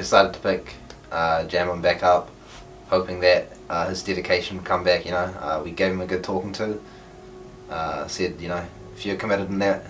decided to pick Jambun back up, hoping that his dedication would come back. You know, we gave him a good talking to. Said, you know, if you're committed in that,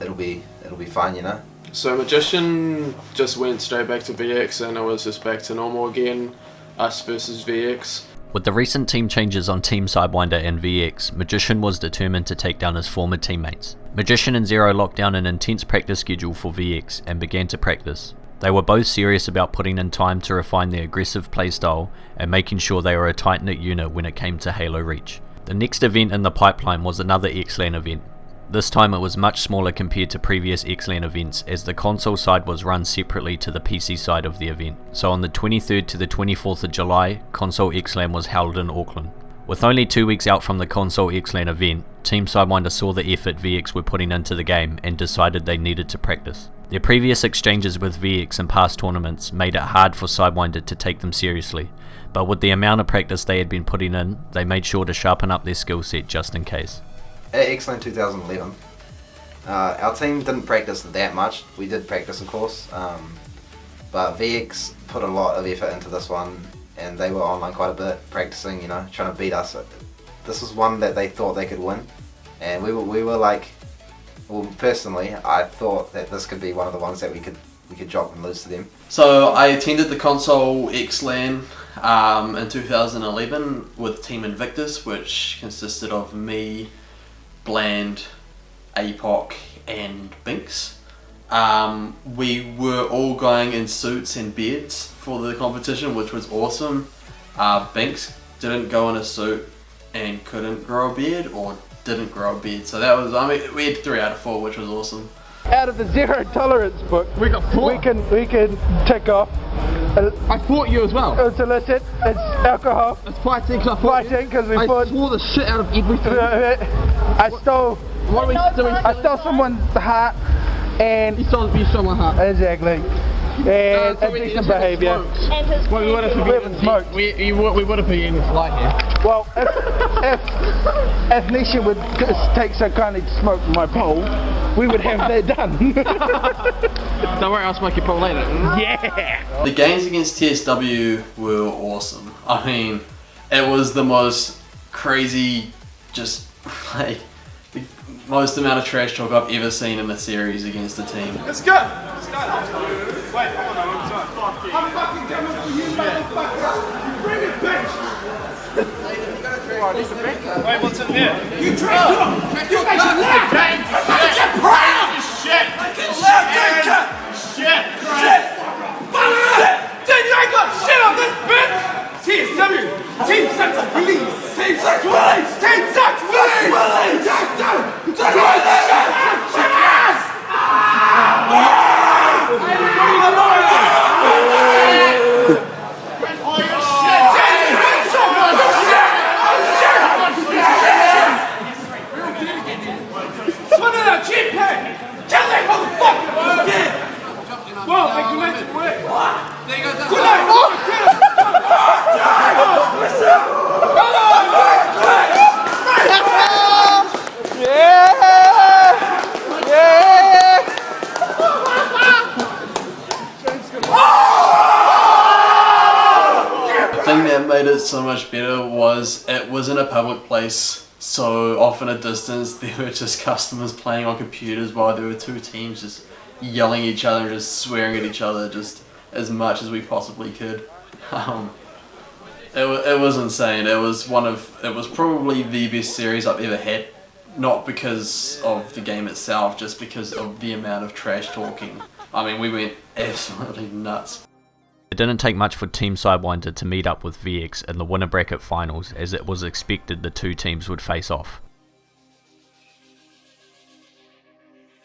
it'll be fine. You know. So Magician just went straight back to VX, and it was just back to normal again. Us versus VX. With the recent team changes on Team Sidewinder and VX, Magician was determined to take down his former teammates. Magician and Zero locked down an intense practice schedule for VX and began to practice. They were both serious about putting in time to refine their aggressive playstyle and making sure they were a tight-knit unit when it came to Halo Reach. The next event in the pipeline was another XLAN event. This time it was much smaller compared to previous XLAN events, as the console side was run separately to the PC side of the event. So on the 23rd to the 24th of July, console XLAN was held in Auckland. With only 2 weeks out from the console XLAN event, Team Sidewinder saw the effort VX were putting into the game and decided they needed to practice. Their previous exchanges with VX in past tournaments made it hard for Sidewinder to take them seriously, but with the amount of practice they had been putting in, they made sure to sharpen up their skill set just in case. At X-LAN 2011, our team didn't practice that much. We did practice, of course, but VX put a lot of effort into this one, and they were online quite a bit, practicing, you know, trying to beat us. This was one that they thought they could win, and we were like, well, personally, I thought that this could be one of the ones that we could drop and lose to them. So I attended the console X-LAN in 2011 with Team Invictus, which consisted of me, Bland, APOC and Binks. We were all going in suits and beards for the competition, which was awesome. Binks didn't go in a suit and couldn't grow a beard, or didn't grow a beard, so that was, I mean, we had 3 out of 4, which was awesome. Out of the zero tolerance book, we got 4. We can tick off. I fought you as well. It's illicit, it's alcohol. It's fighting because we fought. I swore the shit out of everything. I stole. What are we doing? I stole someone's heart, and you stole my heart. Exactly. And indecent behaviour. Well, we would have been fly here. Well, if Nisha would take so kindly to smoke my pole, we would have that done. Don't worry, I'll smoke your pole later. Yeah! The games against TSW were awesome. I mean, it was the most crazy, just like, the most amount of trash talk I've ever seen in a series against a team. Let's go! Wait, hold on, I'm fucking coming for you, motherfucker! Bring it, bitch! Wait, what's in here? You trash talk! You make it loud! Make it proud! Shit! Make it loud, shit! Shit! Shit! Shit! Dude, you ain't got shit on this bitch! TSW! Team Sucks Willies! Team Sucks Willies! Team Sucks Willies! Dactro! Shit ass! So much better was it was in a public place, so off in a distance there were just customers playing on computers while there were 2 teams just yelling at each other and just swearing at each other just as much as we possibly could. It was insane. It was probably the best series I've ever had, not because of the game itself, just because of the amount of trash talking. I mean, we went absolutely nuts. It didn't take much for Team Sidewinder to meet up with VX in the winner bracket finals, as it was expected the 2 teams would face off.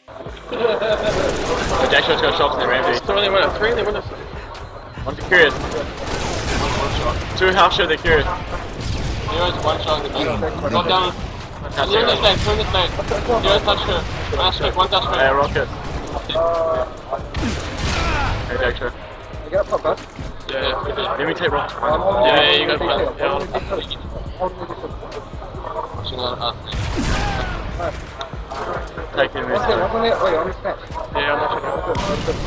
The Dactro's got shots in the ramp. 3 in the winner. One's the Curious. 2 half shot, they're Curious. Zero's 1 shot in the back. Drop down. 2 in the stage, 2 in the stage. 0 touch her. Last trick, 1 touch her. Yeah, rocket. Hey, Dactro. You got a pop, Yeah. Let me take rock. Yeah, you got a pop. Yeah. taking this. I'm on it. Wait, on the snatch. Yeah, I'm watching it.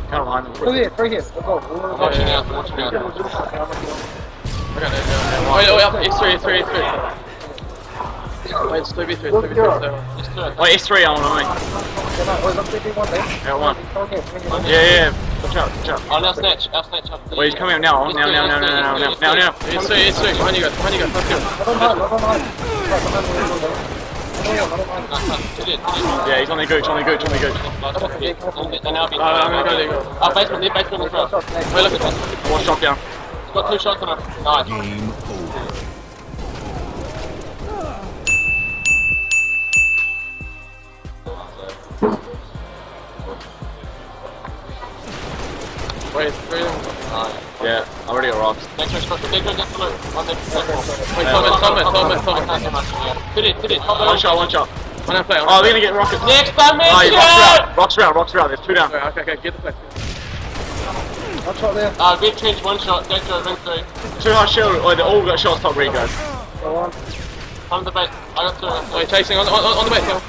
Can't line them. Through here, let's go. I'm watching out, I'm watching out. Wait, up, S3. Wait, it's 2v3, 2v3. Wait, S3, I'm on me. Yeah, one. Yeah. Watch out. Oh, now snatch up. Wait, he's coming out now. Now. S3, behind you guys, let's go. Yeah, he's on the gooch. I'm gonna go there. Basement as well. Wait, look at this. One shot down. He's got 2 shots on him. Nice. Game over. Wait, 3 of them. Yeah, I already got rocks. Next just below. One next. Wait, Fit it. One shot. One play. Oh, they're gonna get rockets. Next time, man. Rocks round. There's 2 down. Okay, get the flash. One shot there. Big trench, 1 shot. Dactro, ring 3. 2 high shield. Oh, they all got shots. Top ring, guys. Go on. On the base. I got 2. Wait, chasing on the base now.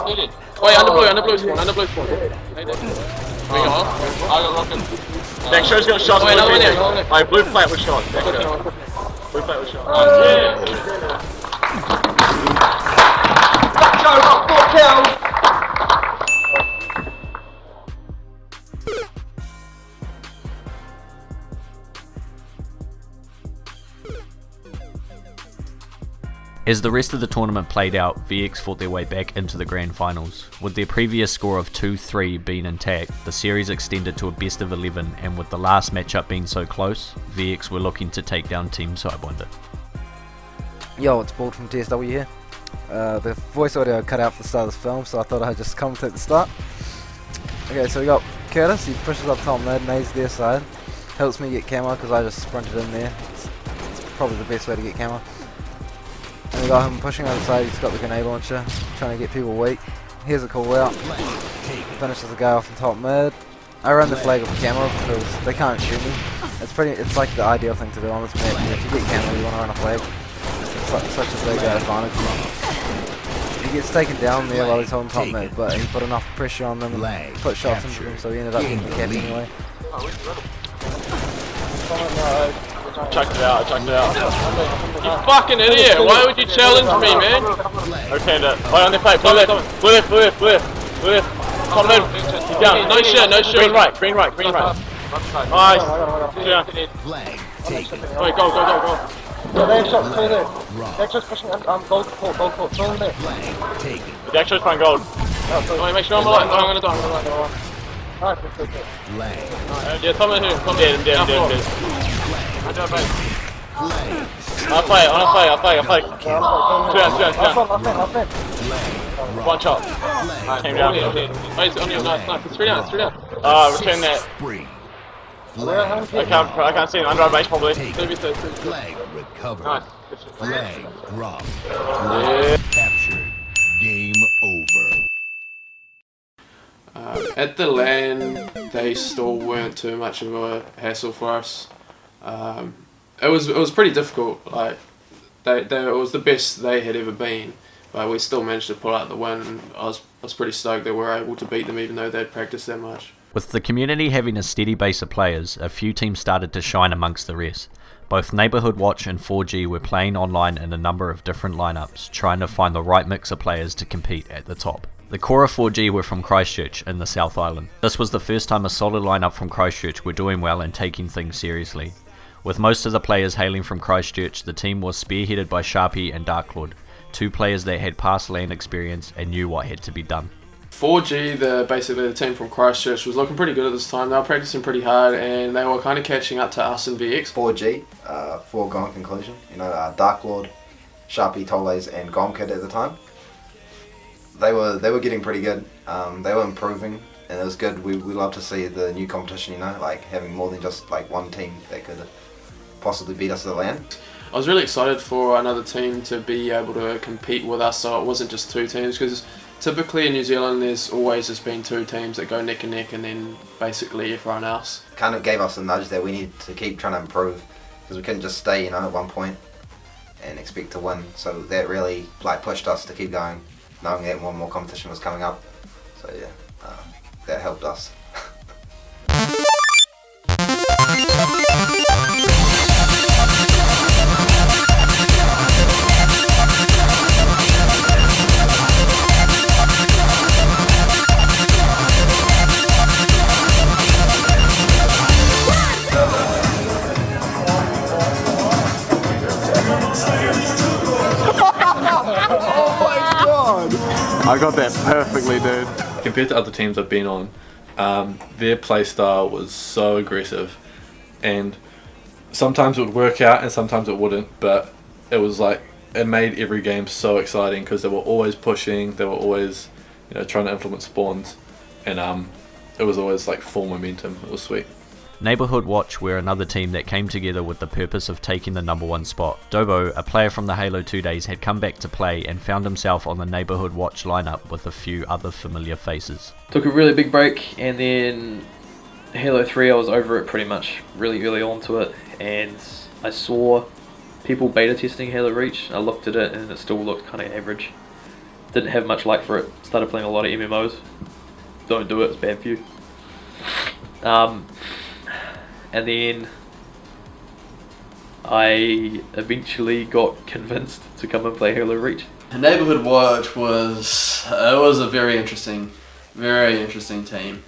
Fit it. Wait, under blue spawn. I got rockets. Dactro's got shots. Wait, another one there. Alright, blue plate with shots. Dactro. Blue plate with shots. Yeah. Dactro got 4 kills. As the rest of the tournament played out, VX fought their way back into the grand finals. With their previous score of 2-3 being intact, the series extended to a best of 11, and with the last matchup being so close, VX were looking to take down Team Sidewinder. Yo, it's Bald from TSW here. The voice audio cut out for the start of this film, so I thought I'd just commentate the start. Okay, so we got Kurtiz, he pushes up top mid, nades their side. Helps me get camo because I just sprinted in there. It's probably the best way to get camo. And we got him pushing on the side, he's got the grenade launcher, trying to get people weak. Here's a call out. Finishes the guy off in top mid. I run the flag with camera because they can't shoot me. It's like the ideal thing to do on this map. If you get camera, you want to run a flag. It's such a big advantage. He gets taken down there while he's holding top mid, but he put enough pressure on them and put shots into them, so he ended up getting the cap anyway. Chucked it out. You fucking idiot! Why would you challenge me, man? Okay, wait on the plate. Blue left. Top mid. He's down. No shit. Green right. Nice. Yeah. Wait, go. They're shot through there. Dactro's pushing gold court. Throw him there. Dactro's playing gold. Wait, make sure I'm alive. I'm gonna die. Alright, good. Yeah, top mid here. Dead. I do a base. I'll play. 2 down. 1 shot. Came down. Wait, it's on your nice. It's 3 down. Return that. I can't see him. Under our base probably. Flag recovered. Nice. Flag dropped. Yeah. Captured. Game over. At the LAN, they still weren't too much of a hassle for us. It was pretty difficult. Like it was the best they had ever been, but we still managed to pull out the win. And I was pretty stoked that we were able to beat them, even though they'd practiced that much. With the community having a steady base of players, a few teams started to shine amongst the rest. Both Neighbourhood Watch and 4G were playing online in a number of different lineups, trying to find the right mix of players to compete at the top. The core of 4G were from Christchurch in the South Island. This was the first time a solid lineup from Christchurch were doing well and taking things seriously. With most of the players hailing from Christchurch, the team was spearheaded by Sharpy and DarkLord, 2 players that had past LAN experience and knew what had to be done. 4G, basically the team from Christchurch, was looking pretty good at this time. They were practicing pretty hard and they were kind of catching up to us in VX. 4G, foregone conclusion. DarkLord, Sharpy, Tolaez and Gomkid at the time. They were getting pretty good. They were improving and it was good. We love to see the new competition, like having more than just like one team that could possibly beat us at the LAN. I was really excited for another team to be able to compete with us, so it wasn't just 2 teams, because typically in New Zealand there's always just been 2 teams that go neck and neck and then basically everyone else. Kind of gave us a nudge that we need to keep trying to improve, because we couldn't just stay at one point and expect to win, so that really pushed us to keep going knowing that more and more competition was coming up. So yeah, that helped us. I got that perfectly, dude. Compared to other teams I've been on, their play style was so aggressive, and sometimes it would work out and sometimes it wouldn't, but it was like, it made every game so exciting because they were always pushing, they were always, you know, trying to implement spawns, and it was always like full momentum. It was sweet. Neighbourhood Watch were another team that came together with the purpose of taking the #1 spot. Dobo, a player from the Halo 2 days, had come back to play and found himself on the Neighbourhood Watch lineup with a few other familiar faces. Took a really big break, and then Halo 3 I was over it pretty much really early on to it, and I saw people beta testing Halo Reach. I looked at it and it still looked kind of average. Didn't have much like for it. Started playing a lot of MMOs. Don't do it, it's bad for you. And then I eventually got convinced to come and play Halo Reach. Neighbourhood Watch was a very interesting team.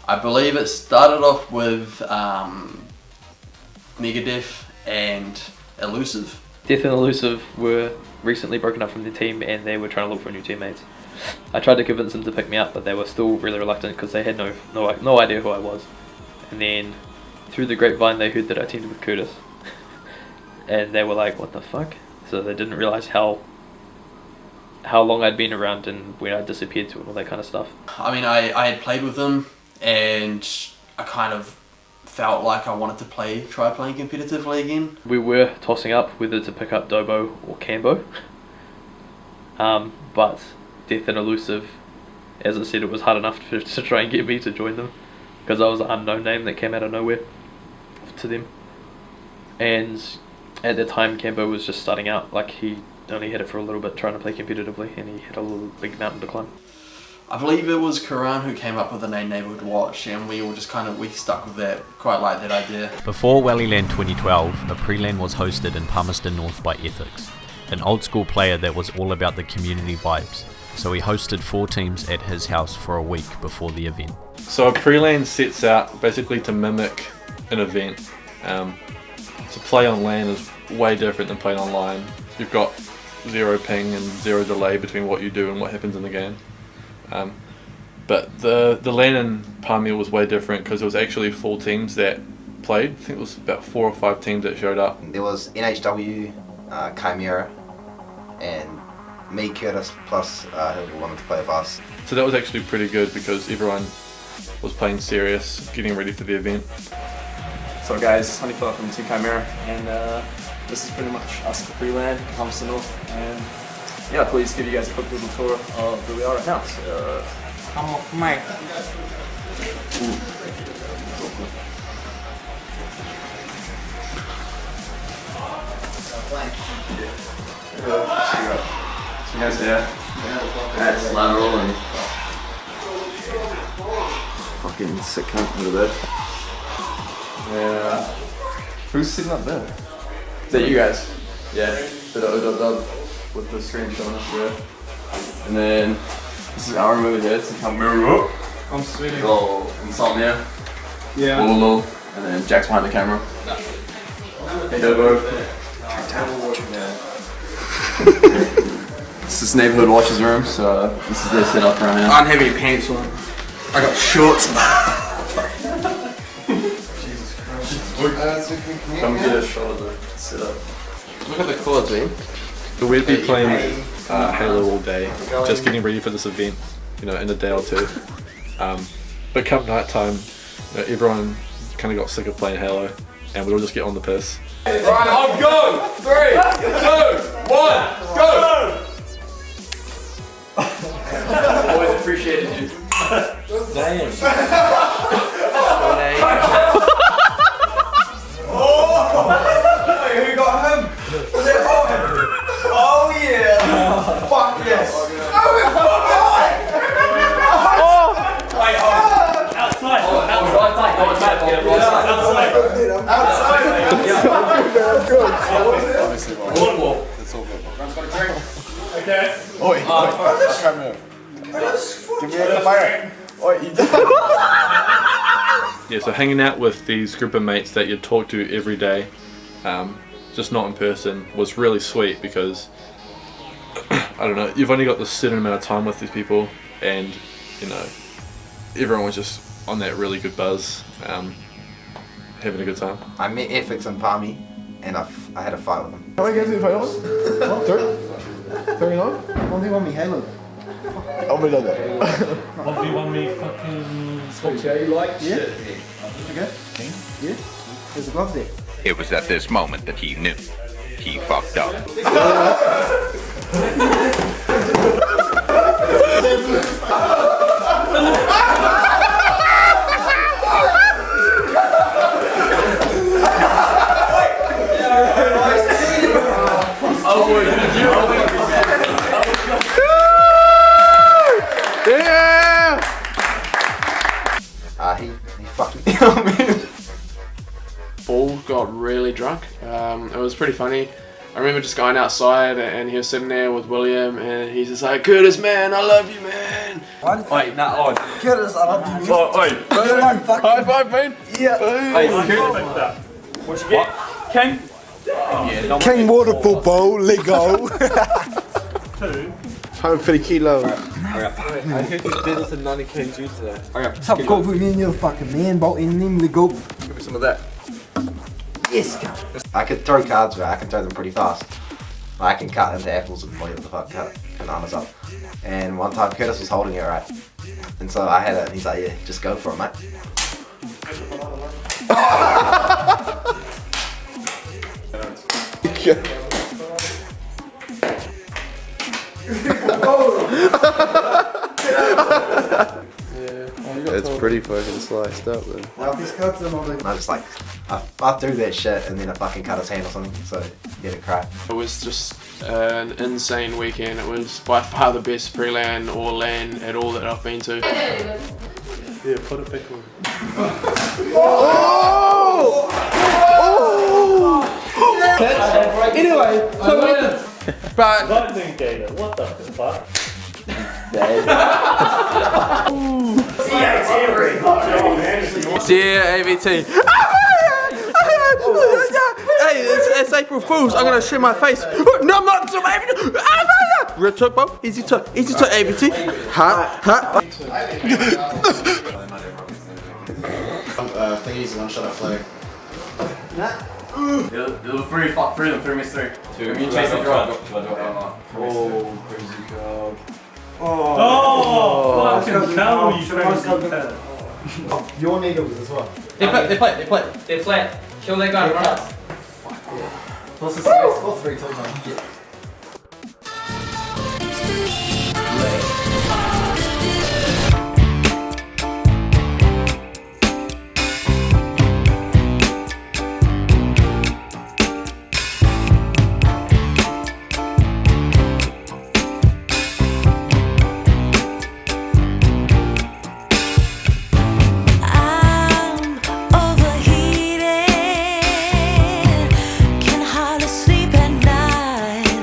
I believe it started off with Deth and Elusive. Deth and Elusive were recently broken up from the team and they were trying to look for new teammates. I tried to convince them to pick me up, but they were still really reluctant because they had no idea who I was. And then through the grapevine they heard that I teamed with Kurtiz. And they were like, what the fuck? So they didn't realise how long I'd been around and when I disappeared to and all that kind of stuff. I mean, I had played with them and I kind of felt like I wanted to try playing competitively again. We were tossing up whether to pick up Dobo or Cambo. But Deth and Elusive, as I said, it was hard enough to try and get me to join them because I was an unknown name that came out of nowhere to them. And at the time Cambo was just starting out, like he only had it for a little bit trying to play competitively and he had a little big mountain to climb. I believe it was Kuran who came up with the name Neighbourhood Watch and we all just we stuck with that, quite like that idea. Before WellyLAN 2012, a pre-LAN was hosted in Palmerston North by Ethics, an old school player that was all about the community vibes, so he hosted 4 teams at his house for a week before the event. So a pre-LAN sets out basically to mimic an event. To play on LAN is way different than playing online. You've got 0 ping and 0 delay between what you do and what happens in the game. But the LAN in Palmia was way different because it was actually full teams that played. I think it was about 4 or 5 teams that showed up. There was NHW, Chimera, and me, Kurtiz, plus who wanted to play with us. So that was actually pretty good because everyone was playing serious, getting ready for the event. So guys, Honeyflower from Team Chimera, and this is pretty much us for pre-LAN, Palmerston North, and yeah, please give you guys a quick little tour of where we are right now. So, come off mic. So you guys there? That's lateral and fucking sick cunt over there. Yeah. Who's sitting up there? Is that you guys? Yeah. With the screen showing us there. And then this is our room over here. It's a camera. I'm sweating. Little Insomnia. Yeah. Lolo. And then Jack's behind the camera. Hey Dobo. This is Neighbourhood Watch's room, so this is their setup right now. I don't have any pants on. I got shorts. Come get a shot of the setup. Look at the cords, man. So we'd be playing Halo all day, just getting ready for this event, you know, in a day or 2. But come night time, you know, everyone kind of got sick of playing Halo, and we'd all just get on the piss. Right, I'll go! 3, 2, 1, go! Always appreciated you. Damn. Oh! Who got him? Was it him? Oh yeah! Fuck yes! Come here. Give me a fire. Yeah, so hanging out with these group of mates that you talk to every day, just not in person, was really sweet because, I don't know, you've only got this certain amount of time with these people, and, you know, everyone was just on that really good buzz, having a good time. I met FX and Palmy, and I had a fight with them. How many games did you fight on? 39? 1v1 me Heil. Oh my god. 1v1 me fucking... Okay, you like shit. Okay. Yeah. There's the gloves there. It was at this moment that he knew. He fucked up. Yeah! He fucking killed me. Ball got really drunk. It was pretty funny. I remember just going outside and he was sitting there with William and he's just like, Kurtiz, man, I love you, man. Wait, nah, Kurtiz, I love you, man. High five, man. Yeah. What you get? King? Yeah, King Waterfall Bowl, Lego. 150 kilo. I heard you did this in 90 kg today. Stop go with me and your fucking man, boat in him, Lego. Give me some of that. Yes, go. I could throw cards, right? I can throw them pretty fast. I can cut into apples and whatever the fuck, cut bananas up. And one time Kurtiz was holding it, right? And so I had it and he's like, yeah, just go for it, mate. It's pretty fucking sliced up then. I just like, I threw that shit and then I fucking cut his hand or something, so he had a cry. It was just an insane weekend. It was by far the best pre-LAN or LAN at all that I've been to. Yeah, put it back on. Anyway, so but Lightning Gator, what the fuck? Dear AVT. Hey, it's April Fool's. I'm gonna show my face. No, I'm not. Real talk, bro. Easy talk, AVT. Ha. Thingy's one shot at flag. It'll free them, 3 2. You chase the drop. Oh, crazy card. Oh, fucking hell, you crazy card. Your needles as well. They play. They're flat. Kill that guy. Plus the space for 3 times. Yeah. Can hardly sleep at night.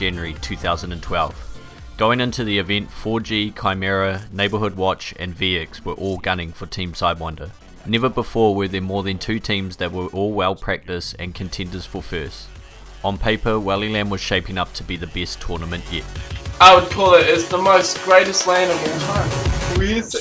January 2012. Going into the event, 4G, Chimera, Neighbourhood Watch and VX were all gunning for Team Sidewinder. Never before were there more than 2 teams that were all well practiced and contenders for first. On paper, WellyLAN was shaping up to be the best tournament yet. I would call it as the most greatest LAN of all time. Weird.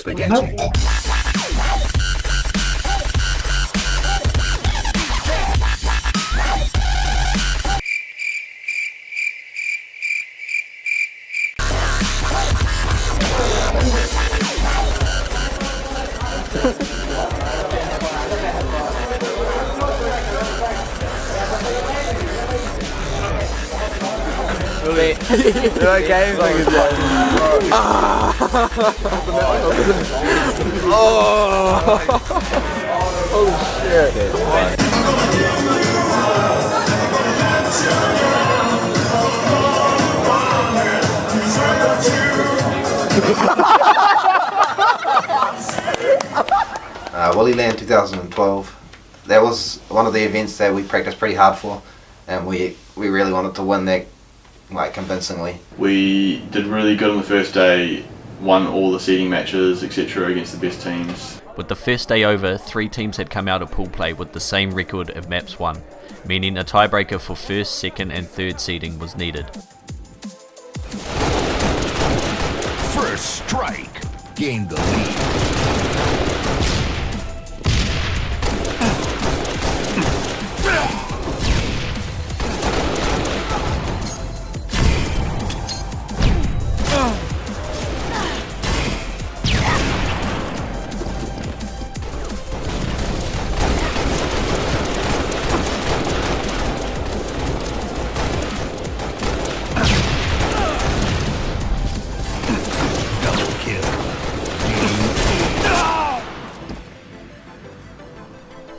You okay? Oh shit. WellyLAN 2012. That was one of the events that we practiced pretty hard for, and we really wanted to win that, like, convincingly. We did really good on the first day, won all the seeding matches, etc. against the best teams. With the first day over, 3 teams had come out of pool play with the same record of maps won, meaning a tiebreaker for first, second and third seeding was needed. First strike gained the lead.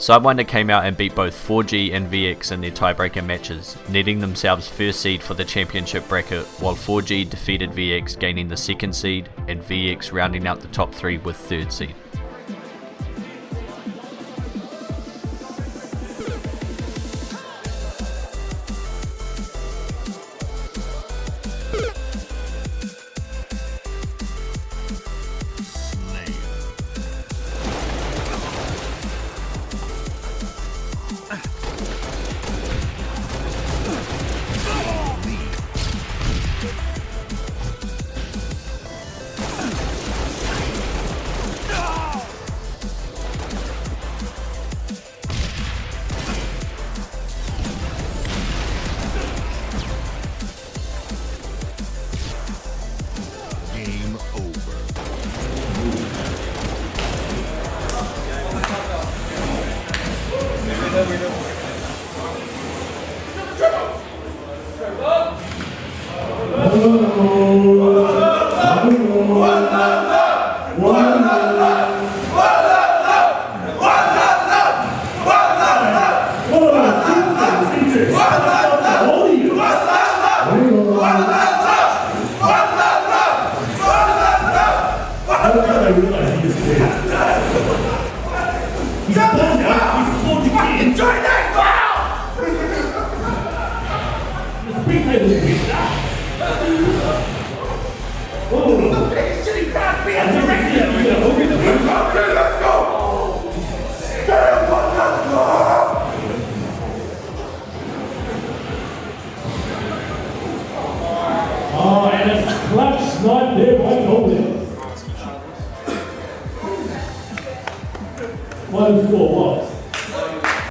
Sidewinder came out and beat both 4G and VX in their tiebreaker matches, netting themselves first seed for the championship bracket, while 4G defeated VX gaining the second seed, and VX rounding out the top 3 with third seed.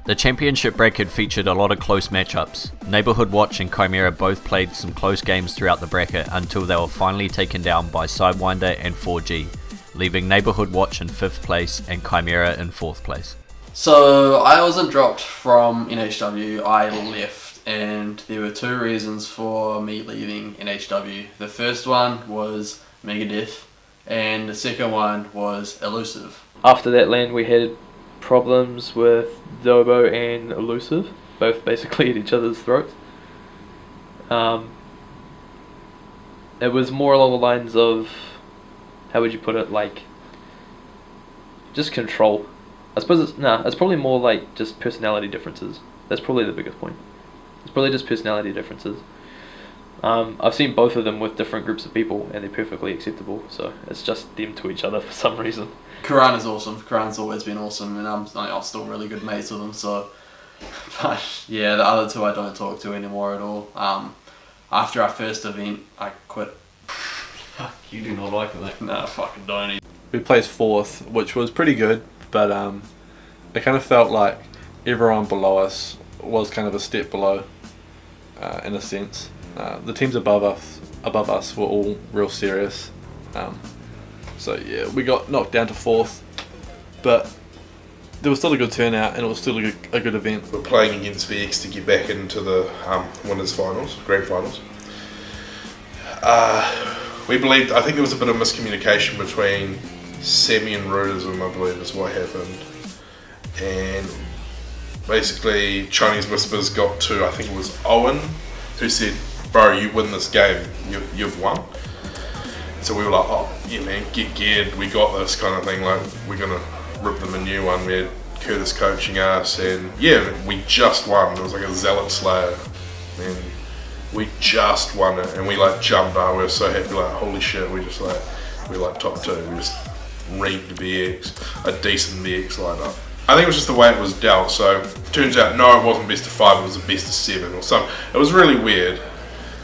The championship bracket featured a lot of close matchups. Neighbourhood Watch and Chimera both played some close games throughout the bracket until they were finally taken down by Sidewinder and 4G, leaving Neighbourhood Watch in 5th place and Chimera in 4th place. So I wasn't dropped from NHW, I left, and there were 2 reasons for me leaving NHW. The first one was Deth, and the second one was Elusive. After that LAN we had problems with Dobo and Elusive, both basically at each other's throats. It was more along the lines of, how would you put it, like, just control. I suppose it's probably more like just personality differences. That's probably the biggest point. It's probably just personality differences. I've seen both of them with different groups of people, and they're perfectly acceptable. So it's just them to each other for some reason. Kuran is awesome. Kuran's always been awesome, and I'm still really good mates with him. So, but yeah, the other two I don't talk to anymore at all. After our first event, I quit. You do not like it, No, I fucking don't. We placed 4th, which was pretty good, but it kind of felt like everyone below us was kind of a step below, in a sense. The teams above us were all real serious. So yeah, we got knocked down to 4th, but there was still a good turnout, and it was still a good event. We're playing against VX to get back into the winners finals, grand finals. I think there was a bit of miscommunication between Semi and Rudism, I believe is what happened. And basically Chinese Whispers got to, I think it was Owen, who said, bro, you win this game, you've won. So we were like, oh yeah man, get geared, we got this kind of thing, like we're gonna rip them a new one. We had Kurtiz coaching us, and yeah, we just won. It was like a Zealot Slayer, and we just won it, and we like jumped out. We were so happy, like holy shit, we're like top 2. We just reamed VX, a decent VX lineup. I think it was just the way it was dealt. So turns out no, it wasn't best of 5, it was the best of 7 or something. It was really weird,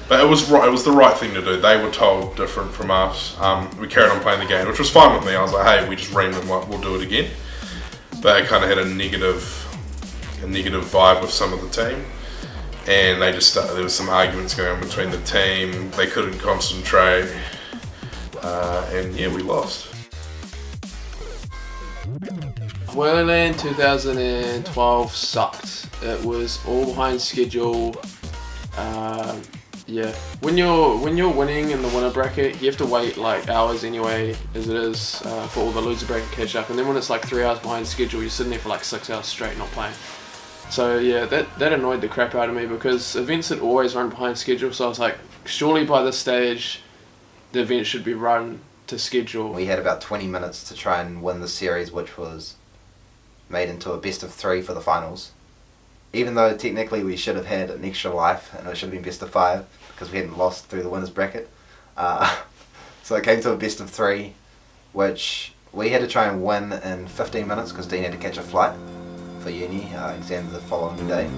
but it was right. It was the right thing to do. They were told different from us. We carried on playing the game, which was fine with me. I was like, hey, we just reamed them, we'll do it again. But it kind of had a negative vibe with some of the team. And they just started, there was some arguments going on between the team, they couldn't concentrate, and yeah, we lost. WellyLAN 2012 sucked. It was all behind schedule. Yeah, when you're winning in the winner bracket, you have to wait like hours anyway, as it is for all the loser bracket catch up. And then when it's like 3 hours behind schedule, you're sitting there for like 6 hours straight not playing. So yeah, that annoyed the crap out of me, because events had always run behind schedule. So I was like, surely by this stage, the event should be run to schedule. We had about 20 minutes to try and win the series, which was made into a best of 3 for the finals. Even though technically we should have had an extra life, and it should have been best of 5, because we hadn't lost through the winners bracket. So it came to a best of 3, which we had to try and win in 15 minutes, because Dean had to catch a flight for uni, exam the following day.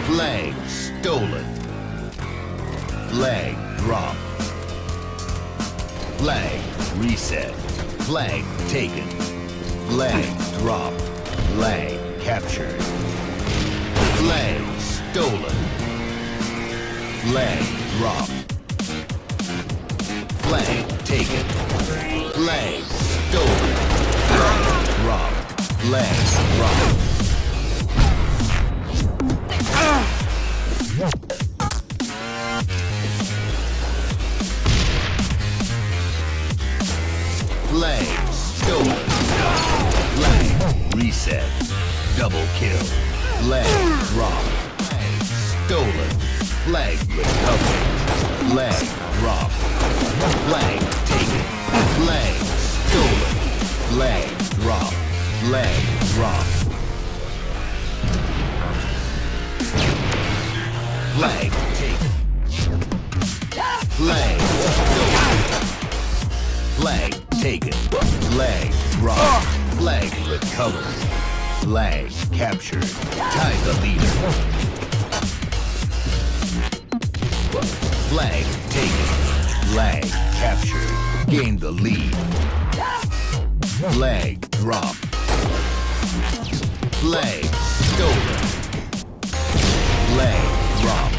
Flag stolen. Flag dropped. Flag reset. Flag taken. Flag dropped. Flag captured. Flag stolen. Flag dropped. Flag taken. Flag stolen. Flag dropped. Flag dropped. Flag stolen. Flag reset. Double kill. Flag drop. Flag stolen. Flag recovered. Flag drop. Flag taken. Flag stolen. Flag drop. Flag drop. Flag taken. Flag stolen. Flag taken. Flag dropped. Flag recovered. Flag captured. Tie the leader. Flag taken. Flag captured. Gain the lead. Flag dropped. Flag stolen. Flag dropped.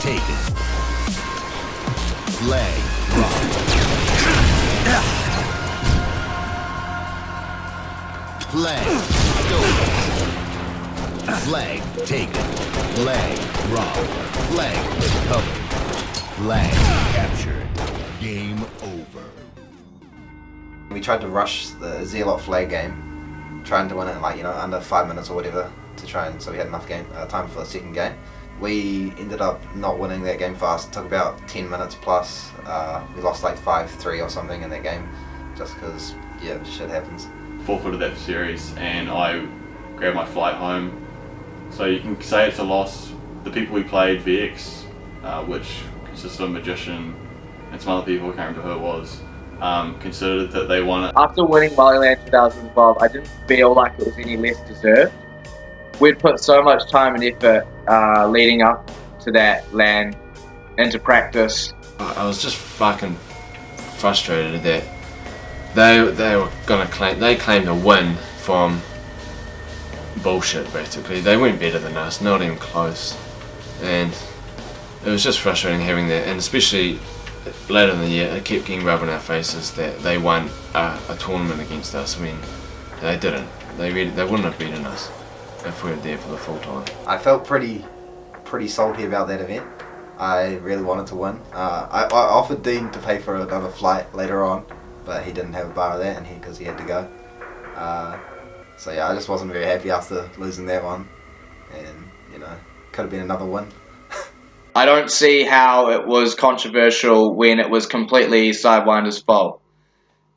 Taken. Flag dropped. Flag stolen. Flag taken. Flag dropped. Flag recovered. Flag captured. Game over. We tried to rush the Zealot flag game, trying to win it in like, under 5 minutes or whatever, to try and so we had enough time for the second game. We ended up not winning that game fast. It took about 10 minutes plus. We lost like 5-3 or something in that game, just because, yeah, shit happens. forfeited that series, and I grabbed my flight home. So you can say it's a loss. The people we played, VX, which consisted of Magician and some other people, I can't remember who it was, considered that they won it. After winning WellyLAN 2012, I didn't feel like it was any less deserved. We'd put so much time and effort leading up to that LAN into practice. I was just fucking frustrated that they were gonna claimed a win from bullshit basically. They weren't better than us, not even close. And it was just frustrating having that, and especially later in the year it kept getting rubbed in our faces that they won a tournament against us. I mean, they didn't. They wouldn't have beaten us if we were there for the full time. I felt pretty salty about that event. I really wanted to win. I offered Dean to pay for another flight later on, but he didn't have a bar of that, and because he had to go. So yeah, I just wasn't very happy after losing that one, and you know, could have been another win. I don't see how it was controversial when it was completely Sidewinder's fault.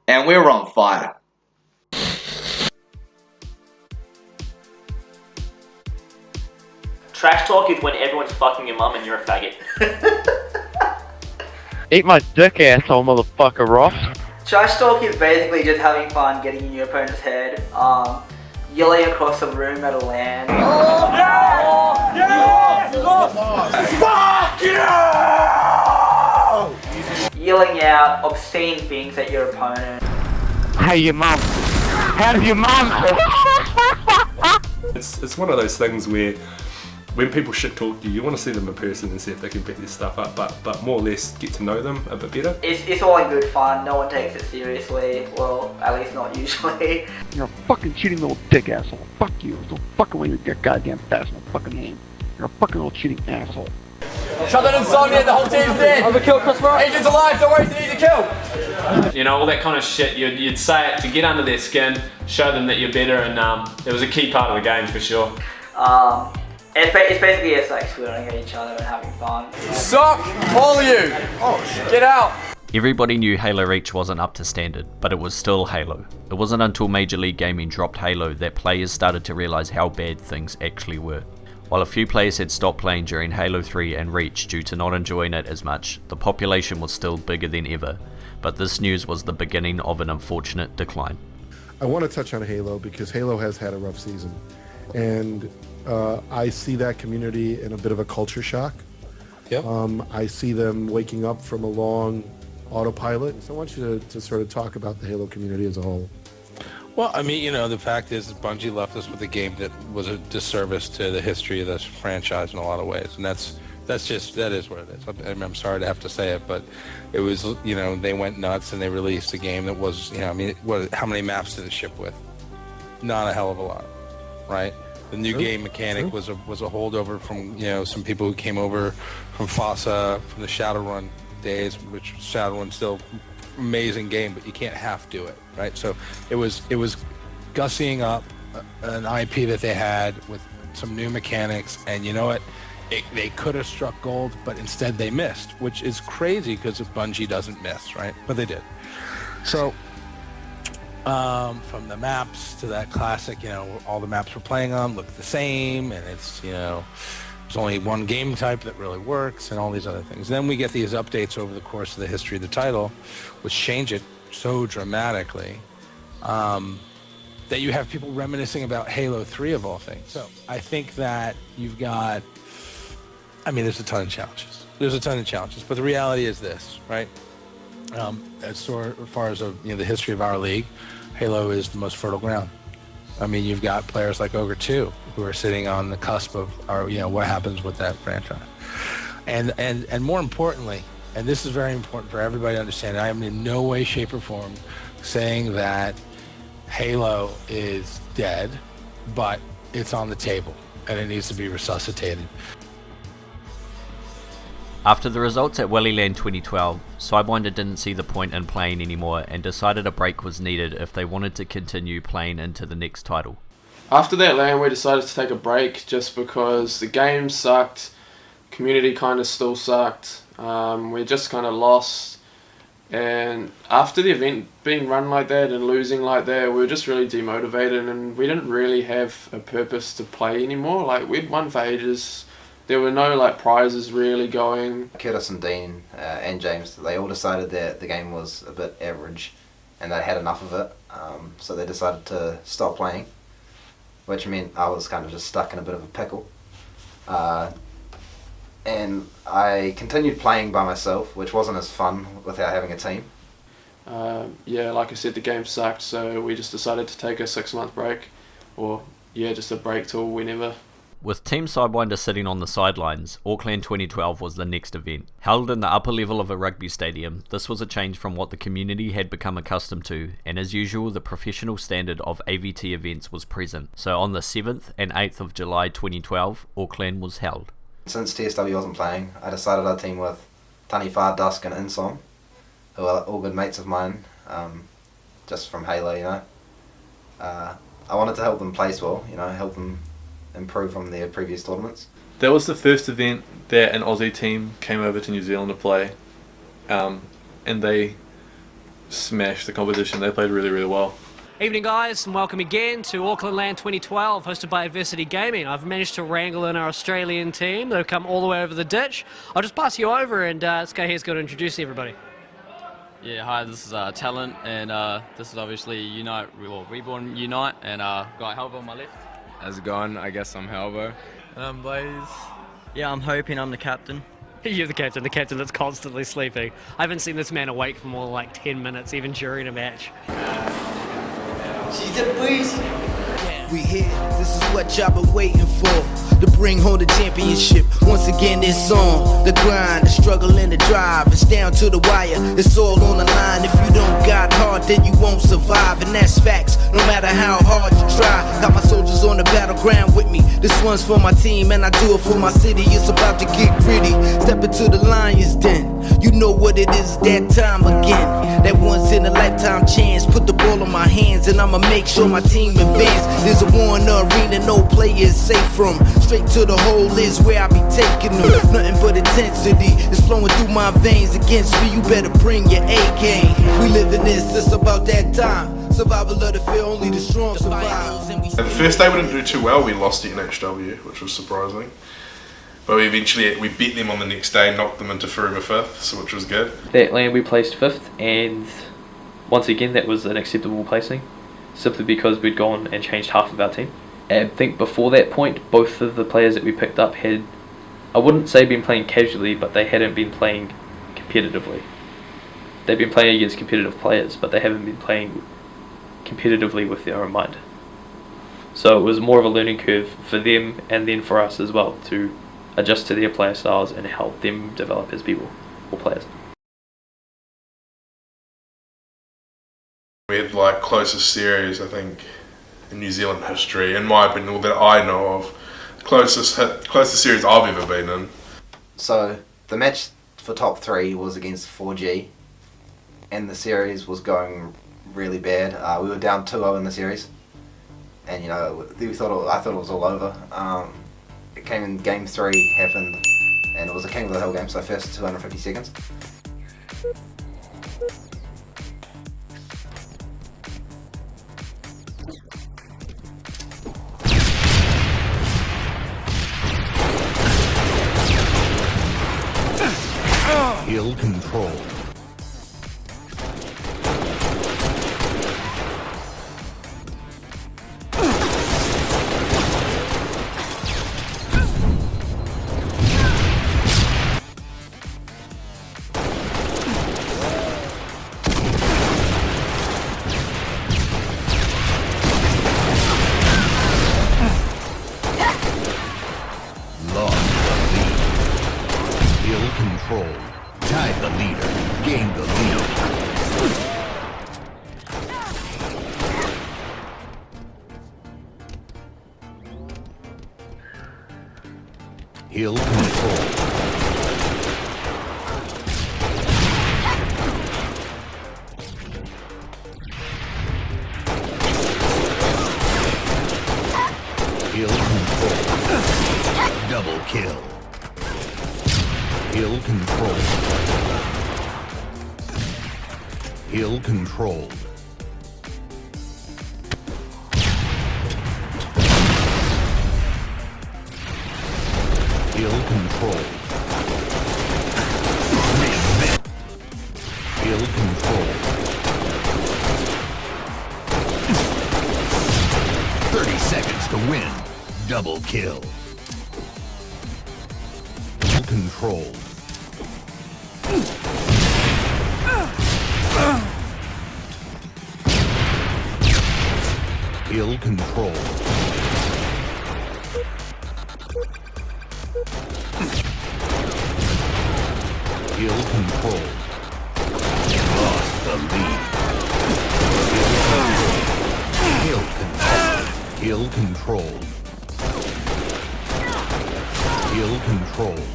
And we were on fire. Trash talk is when everyone's fucking your mum and you're a faggot. Eat my dick, asshole, motherfucker, Ross. Trash talk is basically just having fun getting in your opponent's head, yelling across the room at a LAN. Oh, yeah! Fuck you! Yelling out obscene things at your opponent. Hey, your mum. How's your mum? It's one of those things where when people shit talk you, you want to see them in person and see if they can pick their stuff up, but more or less get to know them a bit better. It's all in good fun, no one takes it seriously, well, at least not usually. You're a fucking cheating little dick asshole. Fuck you. Don't fucking wave your goddamn fast in my fucking name. You're a fucking little cheating asshole. Shut that insomnia, the whole team's dead. Overkill, Chris Rock. Agent's alive, don't worry, it's an easy kill. You know, all that kind of shit, you'd say it to get under their skin, show them that you're better, and it was a key part of the game for sure. It's basically just like swearing at each other and having fun. Suck, all of you. Oh shit. Get out. Everybody knew Halo Reach wasn't up to standard, but it was still Halo. It wasn't until Major League Gaming dropped Halo that players started to realise how bad things actually were. While a few players had stopped playing during Halo 3 and Reach due to not enjoying it as much, the population was still bigger than ever, but this news was the beginning of an unfortunate decline. I want to touch on Halo because Halo has had a rough season, and I see that community in a bit of a culture shock. Yep. I see them waking up from a long autopilot. So I want you to sort of talk about the Halo community as a whole. Well, I mean, you know, the fact is that Bungie left us with a game that was a disservice to the history of this franchise in a lot of ways, and that is what it is. I'm sorry to have to say it, but it was, you know, they went nuts and they released a game that was, you know, I mean, how many maps did it ship with? Not a hell of a lot, right? The new game mechanic was a holdover from, you know, some people who came over from FOSSA, from the Shadowrun days, which Shadowrun's still amazing game, but you can't half do it, right? So it was gussying up an IP that they had with some new mechanics, and you know what? They could have struck gold, but instead they missed, which is crazy because Bungie doesn't miss, right? But they did. So from the maps to that classic, you know, all the maps we're playing on look the same, and it's, you know, there's only one game type that really works, and all these other things. Then we get these updates over the course of the history of the title, which change it so dramatically that you have people reminiscing about Halo 3 of all things. So I think that you've got, I mean, there's a ton of challenges. But the reality is this, right? As far as the history of our league, Halo is the most fertile ground. I mean, you've got players like Ogre 2 who are sitting on the cusp of, what happens with that franchise. And more importantly, and this is very important for everybody to understand, I am in no way, shape, or form saying that Halo is dead, but it's on the table and it needs to be resuscitated. After the results at WellyLAN 2012, Sidewinder didn't see the point in playing anymore and decided a break was needed if they wanted to continue playing into the next title. After that LAN, we decided to take a break just because the game sucked, community kind of still sucked. We just kind of lost And after the event being run like that and losing like that, we were just really demotivated, and we didn't really have a purpose to play anymore. Like, we'd won for ages. There were no like prizes really going. Kurtiz and Dean and James, they all decided that the game was a bit average and they had enough of it, so they decided to stop playing, which meant I was kind of just stuck in a bit of a pickle. And I continued playing by myself, which wasn't as fun without having a team. Yeah, like I said, the game sucked, so we just decided to take a 6-month break, or yeah, just a break till whenever. With Team Sidewinder sitting on the sidelines, AUCLAN 2012 was the next event. Held in the upper level of a rugby stadium, this was a change from what the community had become accustomed to, and as usual the professional standard of AVT events was present. So on the 7th and 8th of July 2012, AUCLAN was held. Since TSW wasn't playing, I decided I'd team with Taniwha, Dusk and Insom, who are all good mates of mine, just from Heil, you know. I wanted to help them place well, you know, help them improve from their previous tournaments. That was the first event that an Aussie team came over to New Zealand to play, and they smashed the competition. They played really, really well. Evening guys, and welcome again to AUCLAN 2012, hosted by Adversity Gaming. I've managed to wrangle in our Australian team. They've come all the way over the ditch. I'll just pass you over, and this guy here's going to introduce everybody. Yeah, hi, this is Talent, and this is obviously Unite, or Reborn Unite, and got Helvo on my left. How's it going? I guess I'm Helvo. And I'm Blaze. Yeah, I'm hoping I'm the captain. You're the captain that's constantly sleeping. I haven't seen this man awake for more than like 10 minutes, even during a match. She's the breeze. We here, this is what y'all been waiting for, to bring home the championship. Once again it's on, the grind, the struggle and the drive. It's down to the wire, it's all on the line. If you don't got heart, then you won't survive, and that's facts, no matter how hard you try. Got my soldiers on the battleground with me. This one's for my team and I do it for my city. It's about to get gritty, step into the lion's den. You know what it is, that time again. That once in a lifetime chance, put the ball in my hands and I'ma make sure my team advance. There's a war in the arena, no players safe from. Straight to the hole is where I be taking them. Nothing but intensity is flowing through my veins. Against me, you better bring your A game. We live in this, it's about that time. Survival of the fit, only the strong survive. And the first day we didn't do too well, we lost to NHW, which was surprising. But we beat them on the next day, knocked them into FOURvFOUR, so which was good. That LAN we placed 5th, and once again that was an acceptable placing, simply because we'd gone and changed half of our team. And I think before that point, both of the players that we picked up had, I wouldn't say been playing casually, but they hadn't been playing competitively. They've been playing against competitive players, but they haven't been playing competitively with their own mind. So it was more of a learning curve for them and then for us as well to adjust to their player styles and help them develop as people or players. We had like closest series, I think, in New Zealand history, in my opinion, or that I know of. Closest series I've ever been in. So the match for top 3 was against 4G, and the series was going really bad. We were down 2-0 in the series, and you know I thought it was all over. It came in game 3, happened, and it was a King of the Hill game, so first 250 seconds. Ill control. Tied the leader, gained the lead. Hill control. Hill control. Double kill. Hill control. Ill controlled. Ill controlled. Ill controlled. 30 seconds to win. Double kill. Ill controlled. Ill controlled. Ill controlled. Lost the lead. Ill controlled. Ill controlled. Ill controlled.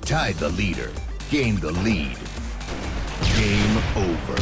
Tied the leader. Gained the lead. Game over.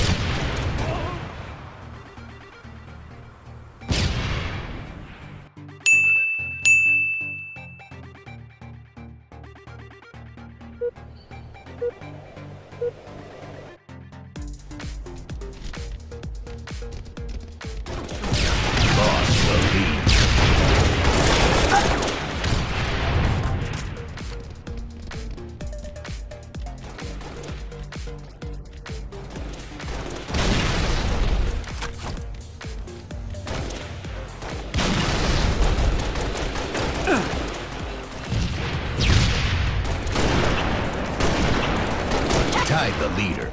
Tied the leader.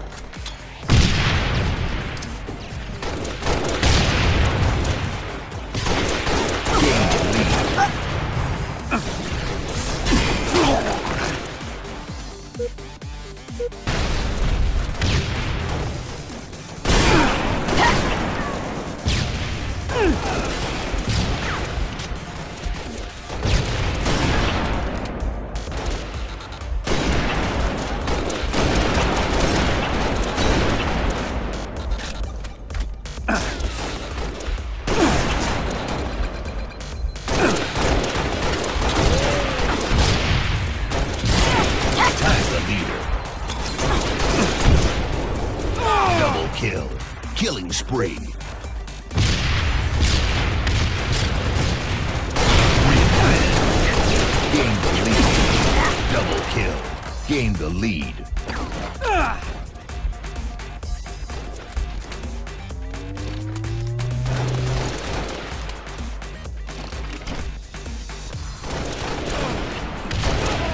Gained the lead. Kill. Killing spree. Gained the lead. Double kill. Gained the lead.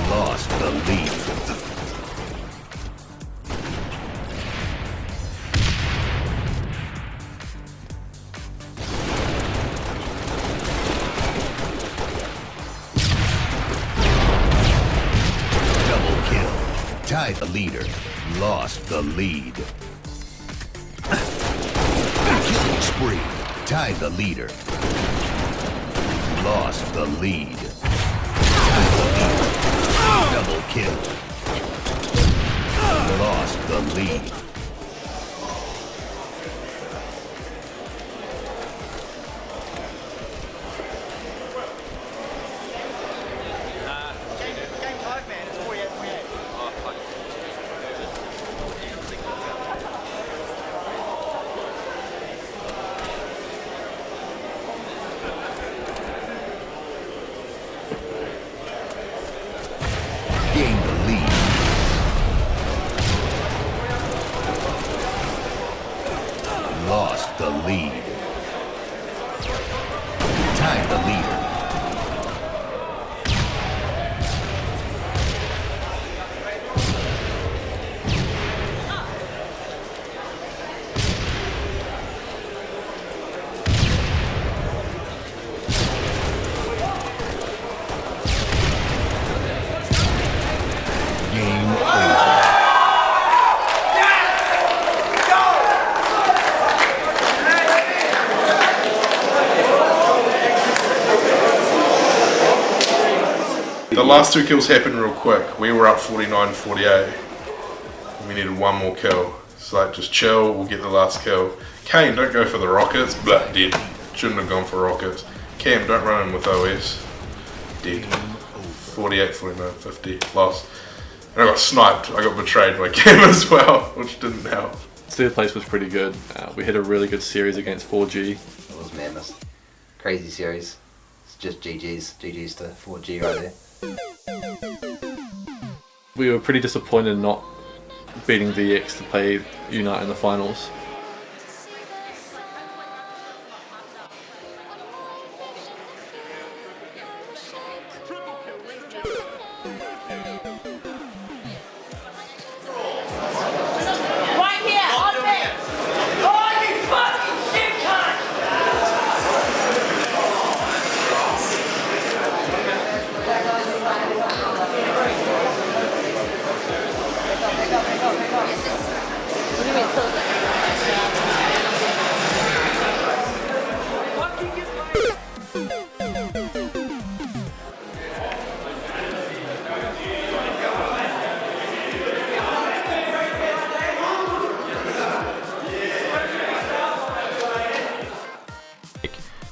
Lost the lead. Tied the leader, lost the lead. Killing spree, tied the leader, lost the lead. Tied the leader, double kill, lost the lead. Lost the lead. Tied the leader. Game over. The last two kills happened real quick. We were up 49-48. We needed one more kill. It's like, just chill, we'll get the last kill. Kane, don't go for the rockets. Blah, dead. Shouldn't have gone for rockets. Cam, don't run in with OS. Dead. 48, 49, 50. Lost. And I got sniped. I got betrayed by Cam as well, which didn't help. Third place was pretty good. We had a really good series against 4G. It was madness. Crazy series. It's just GG's. GG's to 4G right there. We were pretty disappointed not beating VX to play Unite in the finals.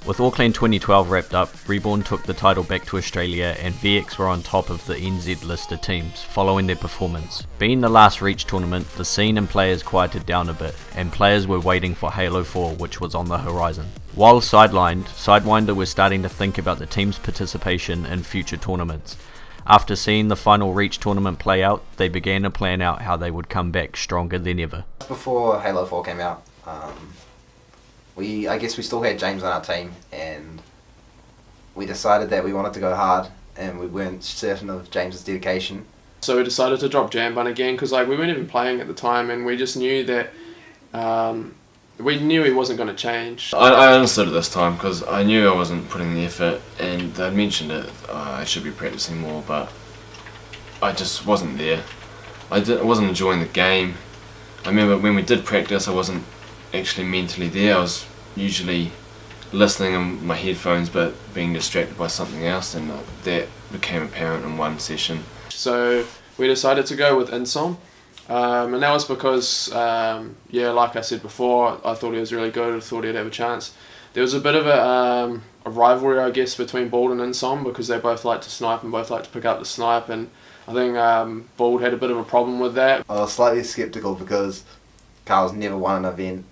With AimAwayFromFace 2012 wrapped up, Reborn took the title back to Australia and VX were on top of the NZ list of teams, following their performance. Being the last Reach tournament, the scene and players quieted down a bit, and players were waiting for Halo 4, which was on the horizon. While sidelined, Sidewinder were starting to think about the team's participation in future tournaments. After seeing the final Reach tournament play out, they began to plan out how they would come back stronger than ever. Before Halo 4 came out, I guess we still had James on our team, and we decided that we wanted to go hard, and we weren't certain of James's dedication. So we decided to drop Jambun again, because we weren't even playing at the time, and we just knew that we knew he wasn't going to change. I understood it this time because I knew I wasn't putting the effort, and they'd mentioned it. I should be practicing more, but I just wasn't there. I wasn't enjoying the game. I remember when we did practice, I wasn't actually mentally there. I was usually listening on my headphones but being distracted by something else, and that became apparent in one session. So we decided to go with Insom, and that was because like I said before, I thought he was really good. I thought he'd have a chance. There was a bit of a rivalry, I guess, between Bald and Insom, because they both like to snipe and both like to pick up the snipe, and I think Bald had a bit of a problem with that. I was slightly sceptical because Carl's never won an event.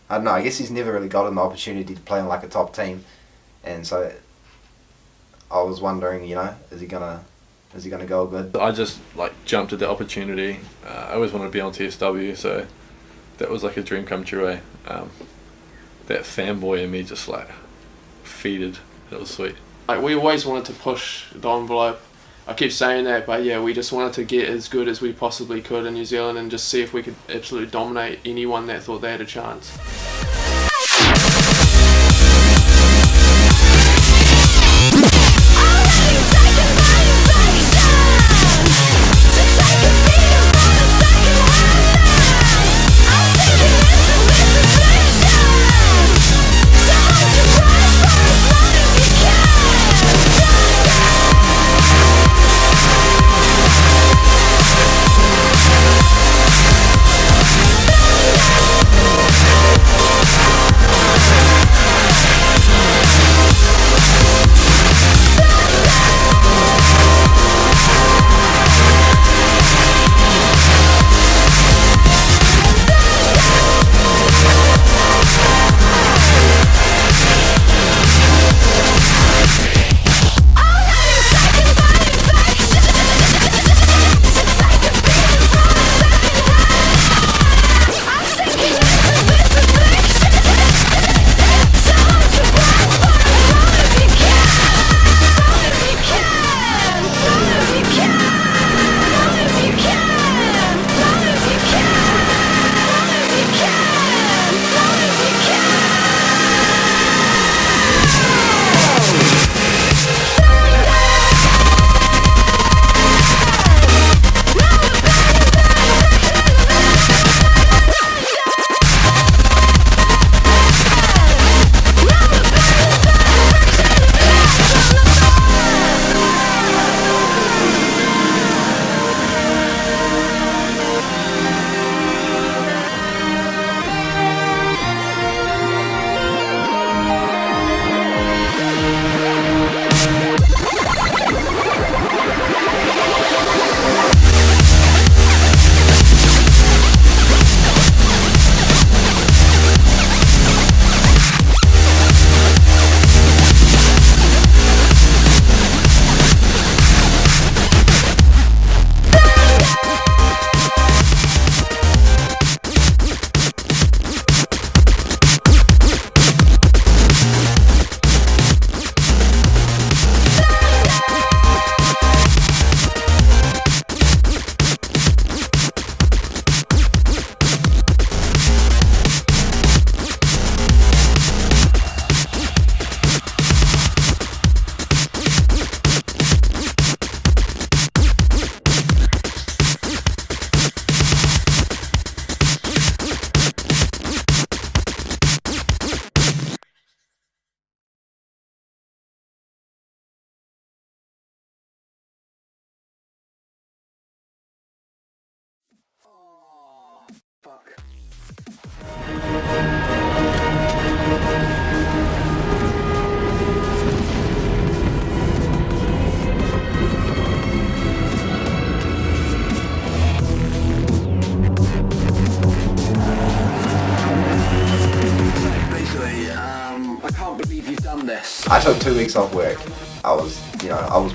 I don't know, I guess he's never really gotten the opportunity to play on like a top team, and so I was wondering, is he gonna go good? I just jumped at the opportunity. I always wanted to be on TSW, so that was like a dream come true. That fanboy in me just feeded. It was sweet. We always wanted to push the envelope. I keep saying that, but yeah, we just wanted to get as good as we possibly could in New Zealand and just see if we could absolutely dominate anyone that thought they had a chance. I took 2 weeks off work. I was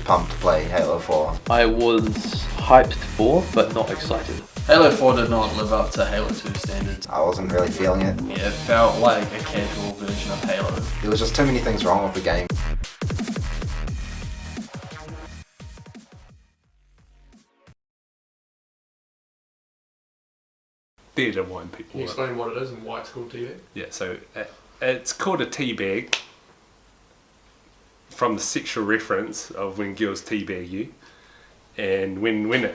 pumped to play Halo 4. I was hyped for, but not excited. Halo 4 did not live up to Halo 2 standards. I wasn't really feeling it. Yeah, it felt like a casual version of Halo. There was just too many things wrong with the game. There to wind people Can you up. explain what it is and why it's called teabag? Yeah, so it's called a teabag from the sexual reference of when girls teabag you, and when a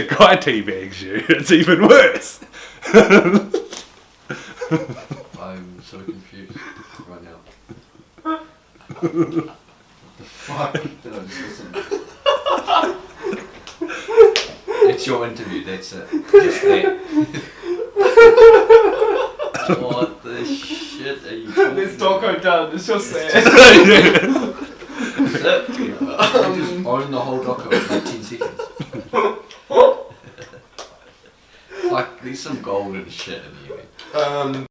guy teabags you, it's even worse. I'm so confused right now. What the fuck did I just listen to? It's your interview, that's it. Just that. What the shit are you talking This doco done, it's just sad. That's it. Just own the whole doco in 18 seconds. Like, there's some golden shit in here.